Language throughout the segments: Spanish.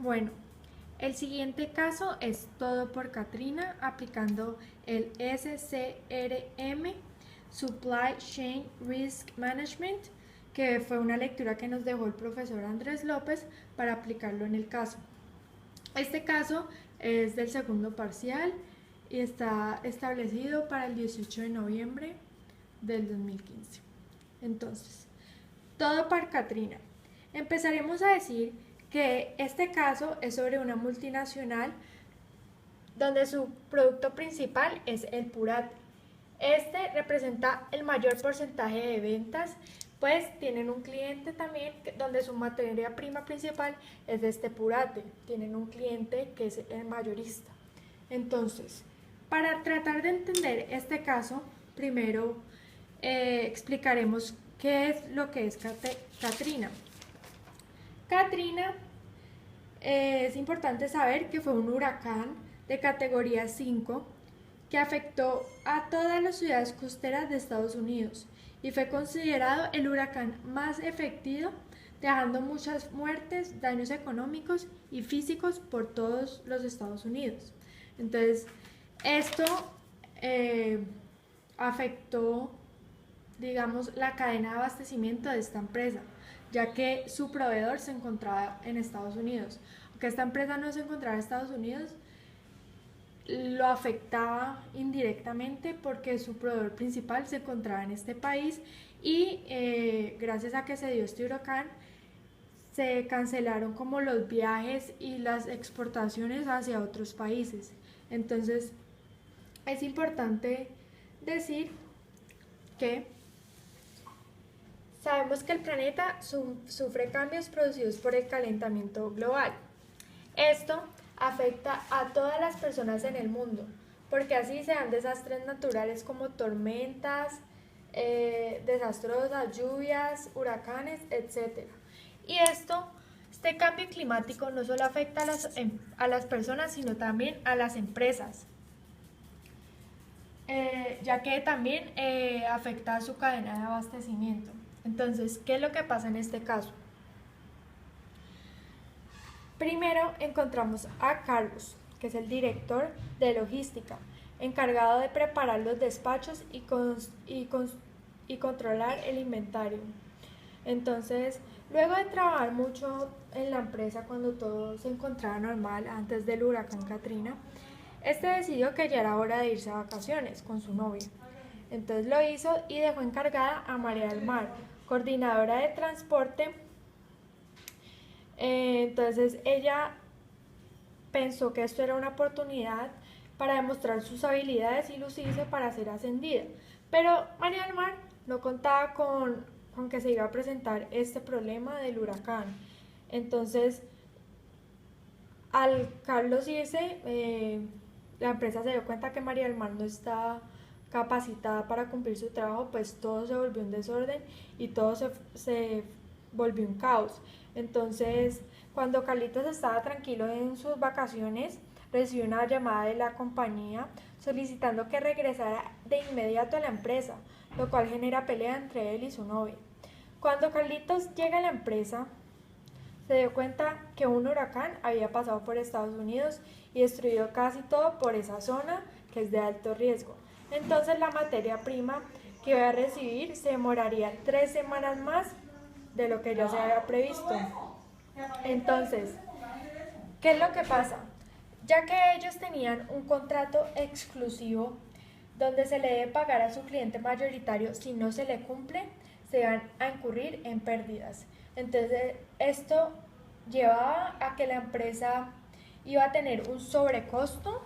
Bueno, el siguiente caso es todo por Katrina aplicando el SCRM, Supply Chain Risk Management, que fue una lectura que nos dejó el profesor Andrés López para aplicarlo en el caso. Este caso es del segundo parcial y está establecido para el 18 de noviembre del 2015. Entonces, todo para Katrina. Empezaremos a decir que este caso es sobre una multinacional donde su producto principal es el purate. Este representa el mayor porcentaje de ventas, pues tienen un cliente también donde su materia prima principal es de este purate. Tienen un cliente que es el mayorista. Entonces, para tratar de entender este caso, primero explicaremos qué es lo que es Katrina. Katrina, es importante saber que fue un huracán de categoría 5 que afectó a todas las ciudades costeras de Estados Unidos y fue considerado el huracán más efectivo, dejando muchas muertes, daños económicos y físicos por todos los Estados Unidos. Entonces, esto afectó, digamos, la cadena de abastecimiento de esta empresa, ya que su proveedor se encontraba en Estados Unidos. Aunque esta empresa no se encontraba en Estados Unidos, lo afectaba indirectamente porque su proveedor principal se encontraba en este país y gracias a que se dio este huracán se cancelaron como los viajes y las exportaciones hacia otros países. Entonces es importante decir que sabemos que el planeta sufre cambios producidos por el calentamiento global. Esto afecta a todas las personas en el mundo, porque así se dan desastres naturales como tormentas, desastrosas lluvias, huracanes, etc. Y este cambio climático no solo afecta a las personas, sino también a las empresas, ya que también afecta a su cadena de abastecimiento. Entonces, ¿qué es lo que pasa en este caso? Primero encontramos a Carlos, que es el director de logística, encargado de preparar los despachos y controlar el inventario. Entonces, luego de trabajar mucho en la empresa cuando todo se encontraba normal antes del huracán Katrina, este decidió que ya era hora de irse a vacaciones con su novia. Entonces lo hizo y dejó encargada a María del Mar, coordinadora de transporte. Entonces ella pensó que esto era una oportunidad para demostrar sus habilidades y lucirse para ser ascendida. Pero María del Mar no contaba con que se iba a presentar este problema del huracán. Entonces, al Carlos irse, la empresa se dio cuenta que María del Mar no estaba capacitada para cumplir su trabajo, pues todo se volvió un desorden y todo se volvió un caos. Entonces, cuando Carlitos estaba tranquilo en sus vacaciones, recibió una llamada de la compañía solicitando que regresara de inmediato a la empresa, lo cual genera pelea entre él y su novia. Cuando Carlitos llega a la empresa, se dio cuenta que un huracán había pasado por Estados Unidos y destruido casi todo por esa zona que es de alto riesgo. Entonces la materia prima que iba a recibir se demoraría 3 semanas más de lo que ya se había previsto. Entonces, ¿qué es lo que pasa? Ya que ellos tenían un contrato exclusivo donde se le debe pagar a su cliente mayoritario, si no se le cumple, se van a incurrir en pérdidas. Entonces, esto llevaba a que la empresa iba a tener un sobrecosto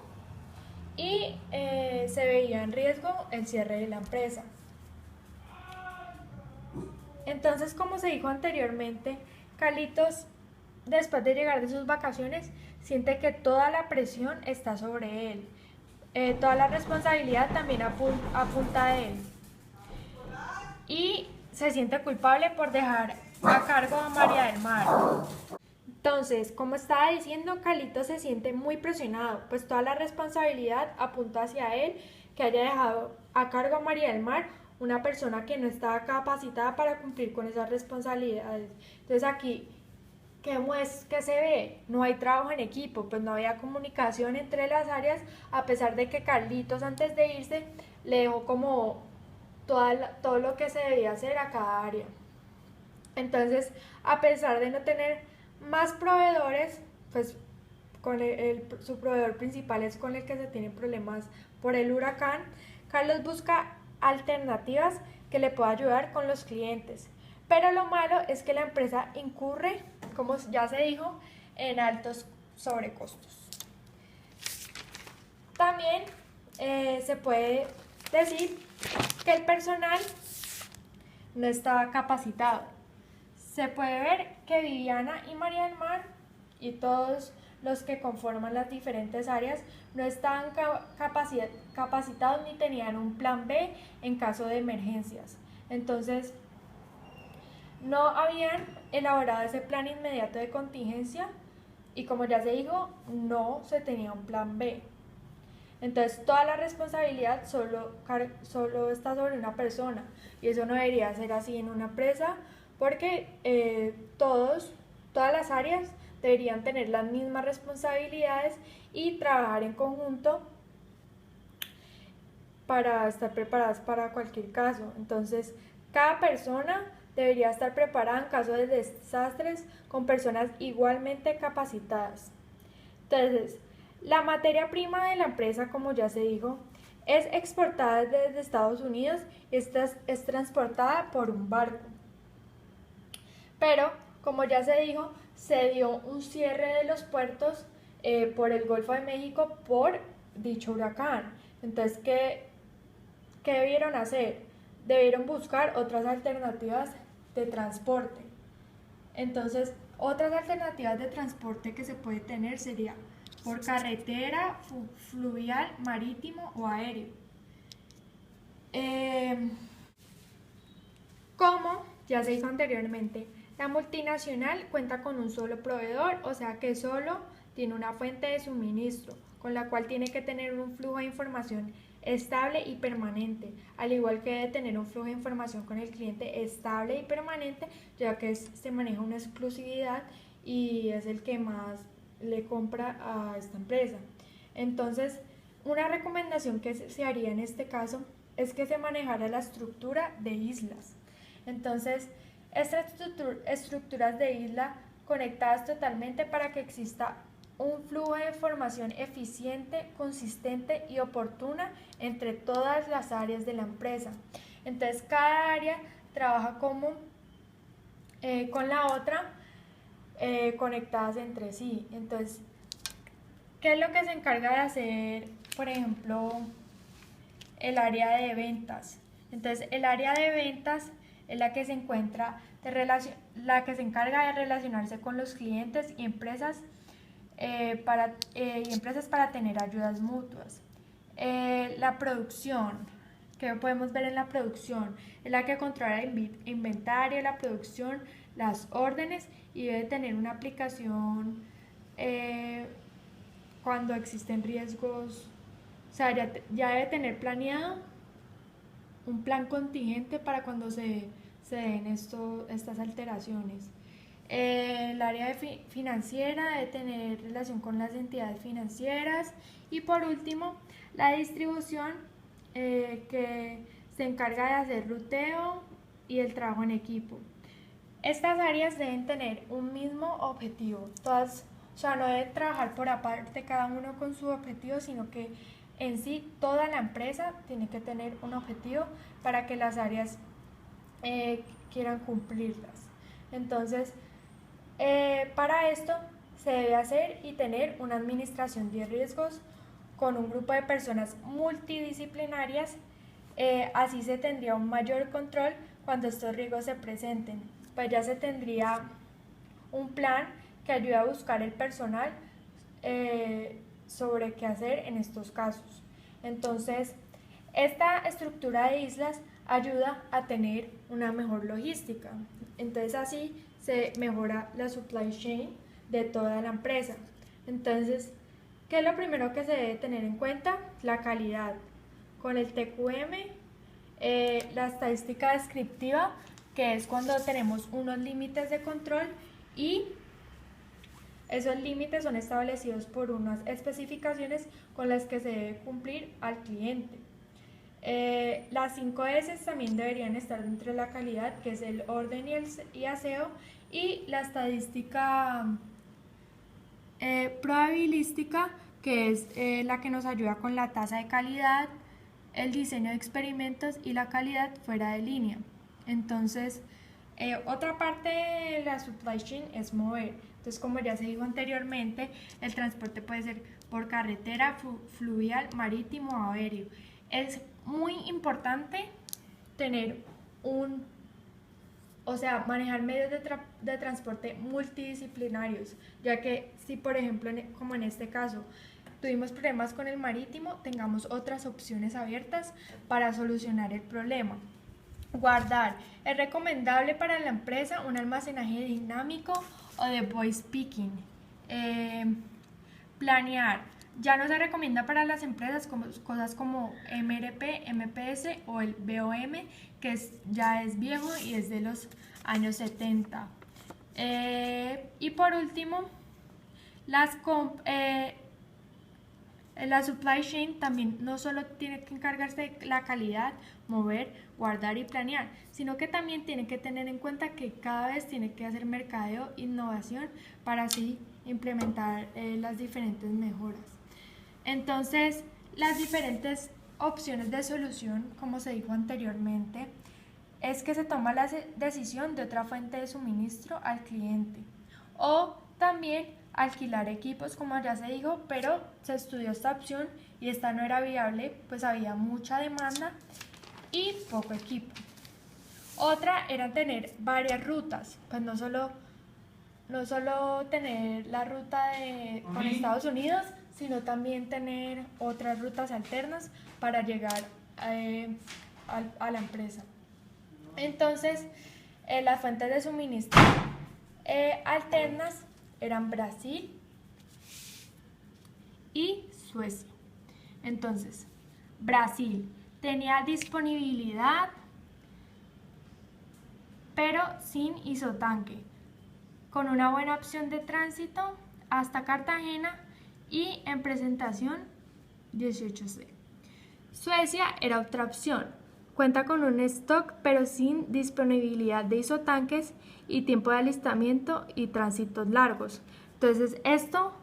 y se veía en riesgo el cierre de la empresa. Entonces, como se dijo anteriormente, Carlitos, después de llegar de sus vacaciones, siente que toda la presión está sobre él. Toda la responsabilidad también apunta a él. Y se siente culpable por dejar a cargo a María del Mar. Entonces, como estaba diciendo, Carlitos se siente muy presionado, pues toda la responsabilidad apunta hacia él, que haya dejado a cargo a María del Mar, una persona que no estaba capacitada para cumplir con esas responsabilidades. Entonces aquí ¿Qué se ve? No hay trabajo en equipo, pues no había comunicación entre las áreas, a pesar de que Carlitos antes de irse le dejó como todo lo que se debía hacer a cada área. Entonces, a pesar de no tener más proveedores, pues su proveedor principal es con el que se tienen problemas por el huracán, Carlos busca alternativas que le puedan ayudar con los clientes. Pero lo malo es que la empresa incurre, como ya se dijo, en altos sobrecostos. También se puede decir que el personal no estaba capacitado. Se puede ver que Viviana y María del Mar y todos los que conforman las diferentes áreas no estaban capacitados ni tenían un plan B en caso de emergencias. Entonces, no habían elaborado ese plan inmediato de contingencia y, como ya se dijo, no se tenía un plan B. Entonces, toda la responsabilidad solo está sobre una persona, y eso no debería ser así en una empresa, porque todas las áreas deberían tener las mismas responsabilidades y trabajar en conjunto para estar preparadas para cualquier caso. Entonces, cada persona debería estar preparada en caso de desastres con personas igualmente capacitadas. Entonces, la materia prima de la empresa, como ya se dijo, es exportada desde Estados Unidos y esta es transportada por un barco. Pero, como ya se dijo, se dio un cierre de los puertos por el Golfo de México por dicho huracán. Entonces, ¿qué debieron hacer? Debieron buscar otras alternativas de transporte. Entonces, otras alternativas de transporte que se puede tener sería por carretera, fluvial, marítimo o aéreo. Como ya se dijo anteriormente, la multinacional cuenta con un solo proveedor, o sea que solo tiene una fuente de suministro, con la cual tiene que tener un flujo de información estable y permanente, al igual que debe tener un flujo de información con el cliente estable y permanente, ya que se maneja una exclusividad y es el que más le compra a esta empresa. Entonces, una recomendación que se haría en este caso es que se manejara la estructura de islas. Entonces, estas estructuras de isla conectadas totalmente para que exista un flujo de información eficiente, consistente y oportuna entre todas las áreas de la empresa. Entonces, cada área trabaja con la otra, conectadas entre sí. Entonces, ¿qué es lo que se encarga de hacer, por ejemplo, el área de ventas? Entonces, el área de ventas es la que se encarga de relacionarse con los clientes y empresas para tener ayudas mutuas. La producción, que podemos ver en la producción, es la que controla el inventario, la producción, las órdenes, y debe tener una aplicación cuando existen riesgos. O sea, ya debe tener planeado un plan contingente para cuando se den estas alteraciones. El área financiera debe tener relación con las entidades financieras. Y por último, la distribución, que se encarga de hacer ruteo y el trabajo en equipo. Estas áreas deben tener un mismo objetivo, o sea, no deben trabajar por aparte cada uno con su objetivo, sino que en sí toda la empresa tiene que tener un objetivo para que las áreas quieran cumplirlas. Entonces, para esto se debe hacer y tener una administración de riesgos con un grupo de personas multidisciplinarias, así se tendría un mayor control cuando estos riesgos se presenten. Pues ya se tendría un plan que ayude a buscar el personal sobre qué hacer en estos casos. Entonces, esta estructura de islas ayuda a tener una mejor logística. Entonces, así se mejora la supply chain de toda la empresa. Entonces, ¿qué es lo primero que se debe tener en cuenta? La calidad. Con el TQM, la estadística descriptiva, que es cuando tenemos unos límites de control, y Esos límites son establecidos por unas especificaciones con las que se debe cumplir al cliente. Las 5 S también deberían estar dentro de la calidad, que es el orden y aseo, y la estadística probabilística, que es la que nos ayuda con la tasa de calidad, el diseño de experimentos y la calidad fuera de línea. Entonces, otra parte de la supply chain es mover. Entonces, como ya se dijo anteriormente, el transporte puede ser por carretera, fluvial, marítimo o aéreo. Es muy importante tener manejar medios de transporte multidisciplinarios, ya que si por ejemplo, como en este caso, tuvimos problemas con el marítimo, tengamos otras opciones abiertas para solucionar el problema. Guardar. Es recomendable para la empresa un almacenaje dinámico o de voice picking. Planear. Ya no se recomienda para las empresas cosas como MRP, MPS o el BOM, que ya es viejo y es de los años 70. Y por último, la supply chain también no solo tiene que encargarse de la calidad, mover, guardar y planear, sino que también tiene que tener en cuenta que cada vez tiene que hacer mercadeo, innovación, para así implementar las diferentes mejoras. Entonces, las diferentes opciones de solución, como se dijo anteriormente, es que se toma la decisión de otra fuente de suministro al cliente, o también alquilar equipos, como ya se dijo, pero se estudió esta opción y esta no era viable, pues había mucha demanda y poco equipo. Otra era tener varias rutas, pues no solo tener la ruta con Estados Unidos, sino también tener otras rutas alternas para llegar a la empresa. Entonces, las fuentes de suministro alternas eran Brasil y Suecia. Entonces, Brasil tenía disponibilidad, pero sin isotanque, con una buena opción de tránsito hasta Cartagena y en presentación 18C. Suecia era otra opción, cuenta con un stock pero sin disponibilidad de isotanques y tiempo de alistamiento y tránsitos largos. Entonces esto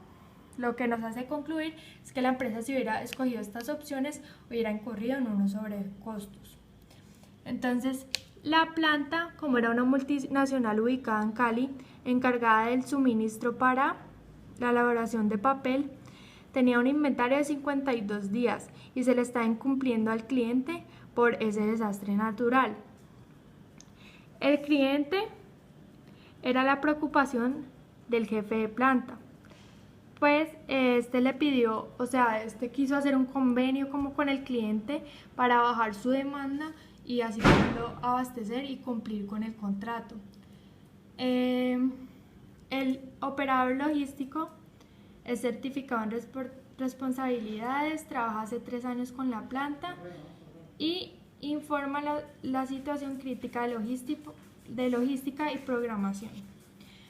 lo que nos hace concluir es que la empresa, si hubiera escogido estas opciones, hubiera incurrido en unos sobrecostos. Entonces la planta, como era una multinacional ubicada en Cali, encargada del suministro para la elaboración de papel, tenía un inventario de 52 días y se le está incumpliendo al cliente por ese desastre natural. El cliente era la preocupación del jefe de planta, pues le pidió, este quiso hacer un convenio como con el cliente para bajar su demanda y así poderlo abastecer y cumplir con el contrato. El operador logístico es certificado en responsabilidades, trabaja hace 3 años con la planta y informa la situación crítica de logística y programación.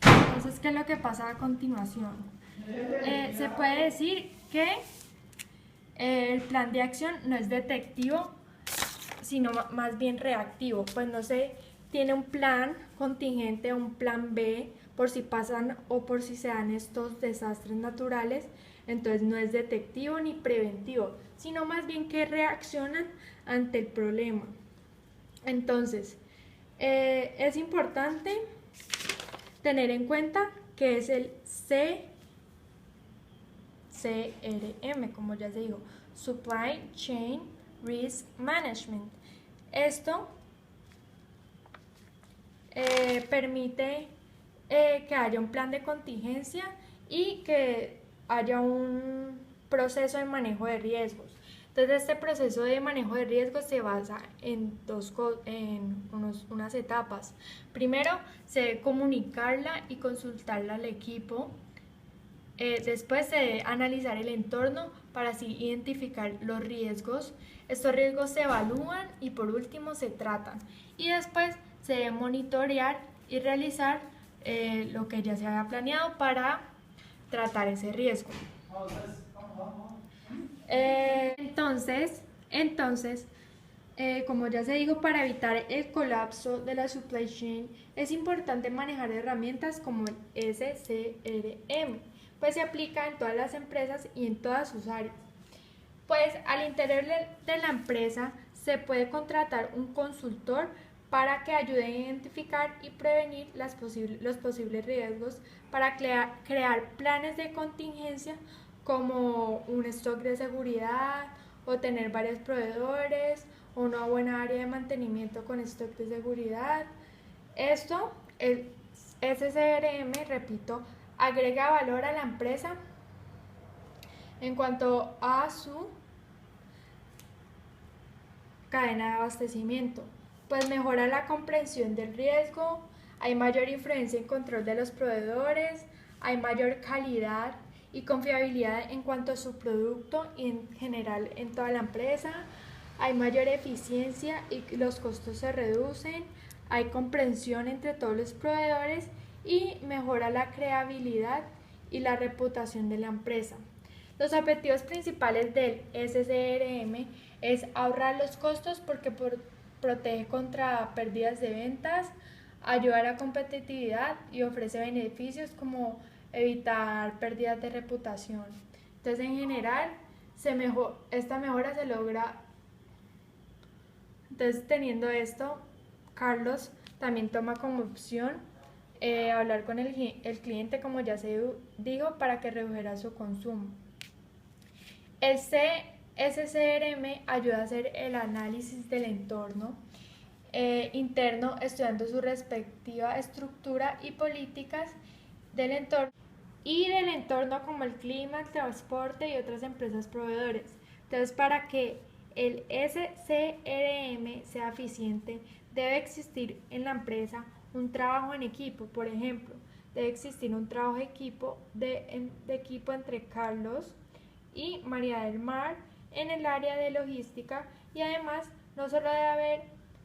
Entonces, ¿qué es lo que pasa a continuación? Se puede decir que el plan de acción no es detectivo, sino más bien reactivo, pues no se tiene un plan contingente o un plan B por si pasan o por si se dan estos desastres naturales. Entonces no es detectivo ni preventivo, sino más bien que reaccionan ante el problema. Entonces, es importante tener en cuenta que es el CRM, como ya se dijo, Supply Chain Risk Management. Esto permite que haya un plan de contingencia y que haya un proceso de manejo de riesgos. Entonces, este proceso de manejo de riesgos se basa en unas etapas. Primero, se debe comunicarla y consultarla al equipo. Después se debe analizar el entorno para así identificar los riesgos. Estos riesgos se evalúan y por último se tratan. Y después se debe monitorear y realizar lo que ya se había planeado para tratar ese riesgo. Como ya se dijo, para evitar el colapso de la supply chain es importante manejar herramientas como el SCRM, pues se aplica en todas las empresas y en todas sus áreas. Pues al interior de la empresa se puede contratar un consultor para que ayude a identificar y prevenir los posibles riesgos, para crear planes de contingencia como un stock de seguridad o tener varios proveedores o una buena área de mantenimiento con stock de seguridad. Esto, el SCRM, repito, agrega valor a la empresa en cuanto a su cadena de abastecimiento, pues mejora la comprensión del riesgo, hay mayor influencia en control de los proveedores, hay mayor calidad y confiabilidad en cuanto a su producto y en general en toda la empresa, hay mayor eficiencia y los costos se reducen, hay comprensión entre todos los proveedores y mejora la creabilidad y la reputación de la empresa. Los objetivos principales del SCRM es ahorrar los costos porque protege contra pérdidas de ventas, ayuda a la competitividad y ofrece beneficios como evitar pérdidas de reputación. Entonces, en general, esta mejora se logra. Entonces, teniendo esto, Carlos también toma como opción hablar con el cliente, como ya se dijo, para que redujera su consumo. El SCRM ayuda a hacer el análisis del entorno interno, estudiando su respectiva estructura y políticas del entorno como el clima, el transporte y otras empresas proveedores. Entonces, para que el SCRM sea eficiente, debe existir en la empresa un trabajo en equipo. Por ejemplo, debe existir un trabajo de equipo entre Carlos y María del Mar en el área de logística, y además no solo debe haber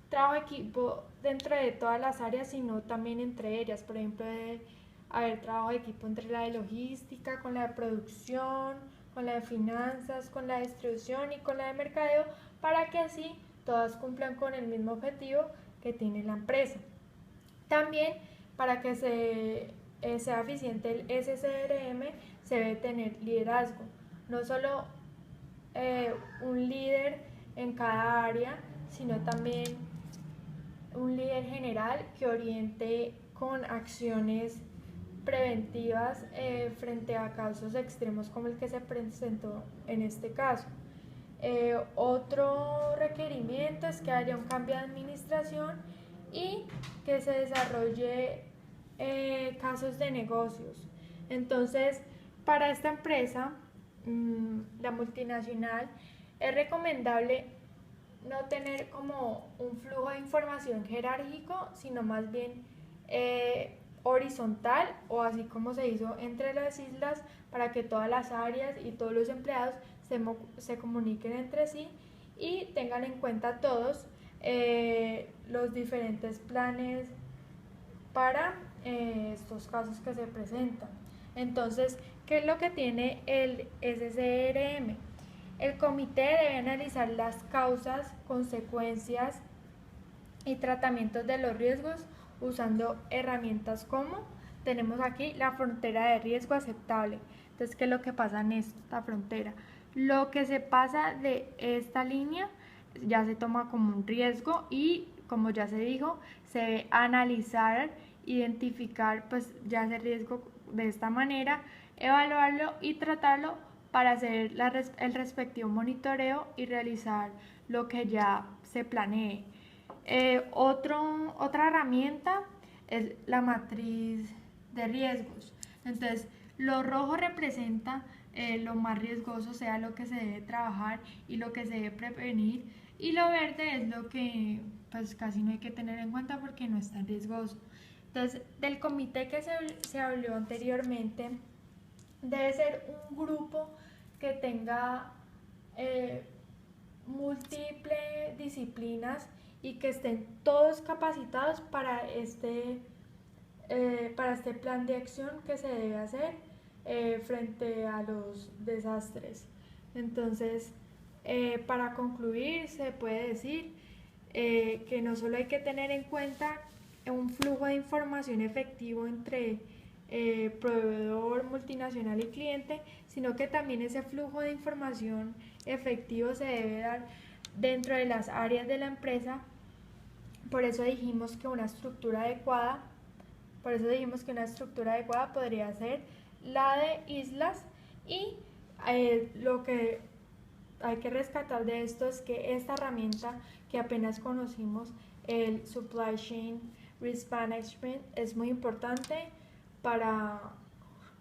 trabajo de equipo dentro de todas las áreas, sino también entre ellas. Por ejemplo, debe haber trabajo de equipo entre la de logística, con la de producción, con la de finanzas, con la de distribución y con la de mercadeo, para que así todas cumplan con el mismo objetivo que tiene la empresa. También, para que sea eficiente el SCRM, se debe tener liderazgo. No solo un líder en cada área, sino también un líder general que oriente con acciones preventivas frente a casos extremos como el que se presentó en este caso. Otro requerimiento es que haya un cambio de administración y que se desarrolle casos de negocios. Entonces, para esta empresa, la multinacional, es recomendable no tener como un flujo de información jerárquico, sino más bien horizontal, o así como se hizo entre las islas, para que todas las áreas y todos los empleados se comuniquen entre sí y tengan en cuenta todos los diferentes planes para estos casos que se presentan. Entonces, ¿qué es lo que tiene el SCRM? El comité debe analizar las causas, consecuencias y tratamientos de los riesgos usando herramientas como tenemos aquí la frontera de riesgo aceptable. Entonces, ¿qué es lo que pasa en esta frontera? Lo que se pasa de esta línea ya se toma como un riesgo y, como ya se dijo, se debe analizar, identificar pues ya ese riesgo de esta manera, evaluarlo y tratarlo para hacer el respectivo monitoreo y realizar lo que ya se planee. Otra herramienta es la matriz de riesgos. Entonces, lo rojo representa lo más riesgoso, o sea, lo que se debe trabajar y lo que se debe prevenir, y lo verde es lo que pues casi no hay que tener en cuenta porque no es tan riesgoso. Entonces, del comité que se habló anteriormente, debe ser un grupo que tenga múltiples disciplinas y que estén todos capacitados para este plan de acción que se debe hacer. frente a los desastres. Entonces, para concluir, se puede decir que no solo hay que tener en cuenta un flujo de información efectivo entre proveedor, multinacional y cliente, sino que también ese flujo de información efectivo se debe dar dentro de las áreas de la empresa. Por eso dijimos que una estructura adecuada, podría ser la de islas y lo que hay que rescatar de esto es que esta herramienta que apenas conocimos, el Supply Chain Risk Management, es muy importante para,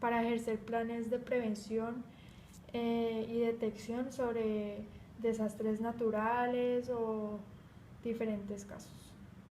para ejercer planes de prevención y detección sobre desastres naturales o diferentes casos.